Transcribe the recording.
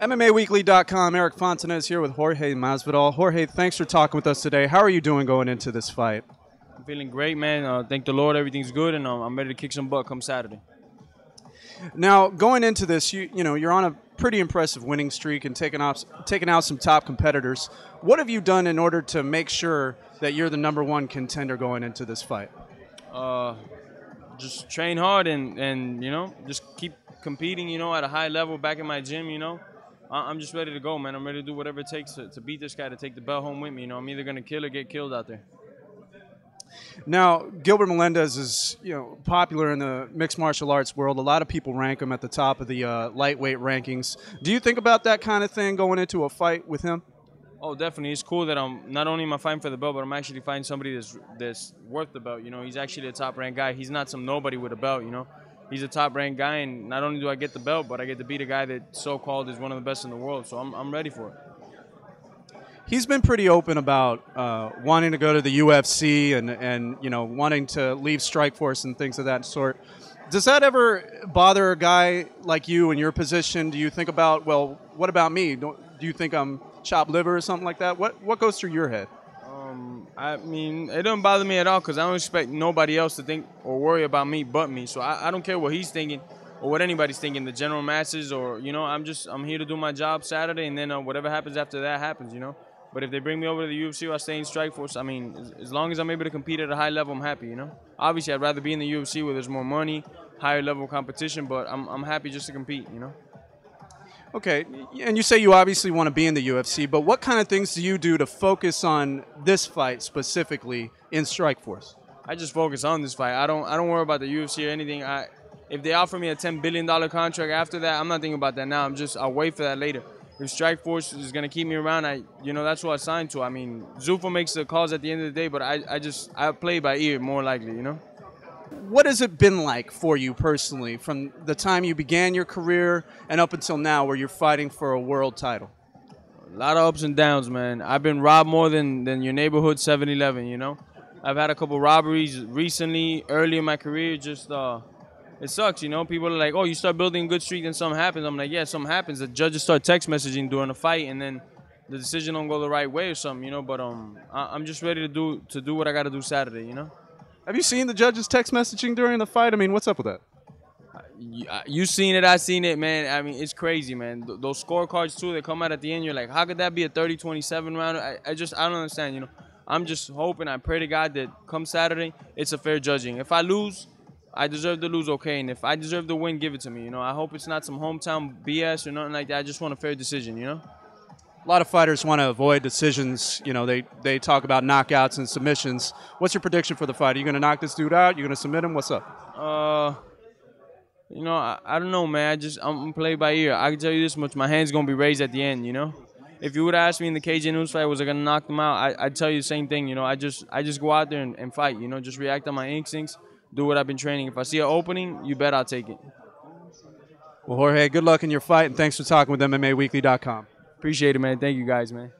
MMAWeekly.com. Eric Fontanez here with Jorge Masvidal. Jorge, thanks for talking with us today. How are you doing going into this fight? I'm feeling great, man. Thank the Lord, everything's good, and I'm ready to kick some butt come Saturday. Now, going into this, you're on a pretty impressive winning streak and taking out some top competitors. What have you done in order to make sure that you're the #1 contender going into this fight? Just train hard and just keep competing, at a high level back in my gym, I'm just ready to go, man. I'm ready to do whatever it takes to beat this guy, to take the belt home with me. I'm either going to kill or get killed out there. Now, Gilbert Melendez is, popular in the mixed martial arts world. A lot of people rank him at the top of the lightweight rankings. Do you think about that kind of thing going into a fight with him? Oh, definitely. It's cool that not only am I fighting for the belt, but I'm actually fighting somebody that's worth the belt. He's actually a top-ranked guy. He's not some nobody with a belt, He's a top-ranked guy, and not only do I get the belt, but I get to beat a guy that so-called is one of the best in the world. So I'm ready for it. He's been pretty open about wanting to go to the UFC and wanting to leave Strikeforce and things of that sort. Does that ever bother a guy like you in your position? Do you think about, well, what about me? Do you think I'm chopped liver or something like that? What goes through your head? I mean, it doesn't bother me at all because I don't expect nobody else to think or worry about me but me. So I don't care what he's thinking or what anybody's thinking, the general masses, or, I'm here to do my job Saturday, and then whatever happens after that happens, But if they bring me over to the UFC or I stay in Strikeforce, I mean, as long as I'm able to compete at a high level, I'm happy, Obviously, I'd rather be in the UFC where there's more money, higher level competition, but I'm happy just to compete, Okay, and you say you obviously want to be in the UFC, but what kind of things do you do to focus on this fight specifically in Strikeforce? I just focus on this fight. I don't worry about the UFC or anything. If they offer me a $10 billion contract after that, I'm not thinking about that now. I'll wait for that later. If Strikeforce is going to keep me around, that's what I signed to. I mean, Zuffa makes the calls at the end of the day, but I play by ear more likely, What has it been like for you personally from the time you began your career and up until now where you're fighting for a world title? A lot of ups and downs, man. I've been robbed more than your neighborhood 7-Eleven, I've had a couple robberies recently, early in my career. It sucks, People are like, oh, you start building a good streak, then something happens. I'm like, yeah, something happens. The judges start text messaging during the fight, and then the decision don't go the right way or something, But I'm just ready to do what I got to do Saturday, Have you seen the judges text messaging during the fight? I mean, what's up with that? You seen it, I seen it, man. I mean, it's crazy, man. Those scorecards, too, they come out at the end. You're like, how could that be a 30-27 round? I don't understand, I'm just hoping, I pray to God that come Saturday, it's a fair judging. If I lose, I deserve to lose, okay, and if I deserve to win, give it to me, I hope it's not some hometown BS or nothing like that. I just want a fair decision, A lot of fighters want to avoid decisions. They talk about knockouts and submissions. What's your prediction for the fight? Are you going to knock this dude out? You going to submit him? What's up? I don't know, man. I'm play by ear. I can tell you this much: my hand's gonna be raised at the end. If you would ask me in the KJ News fight, was I gonna knock them out? I'd tell you the same thing. I just go out there and fight. Just react on my instincts. Do what I've been training. If I see an opening, you bet I'll take it. Well, Jorge, good luck in your fight, and thanks for talking with MMAWeekly.com. Appreciate it, man. Thank you, guys, man.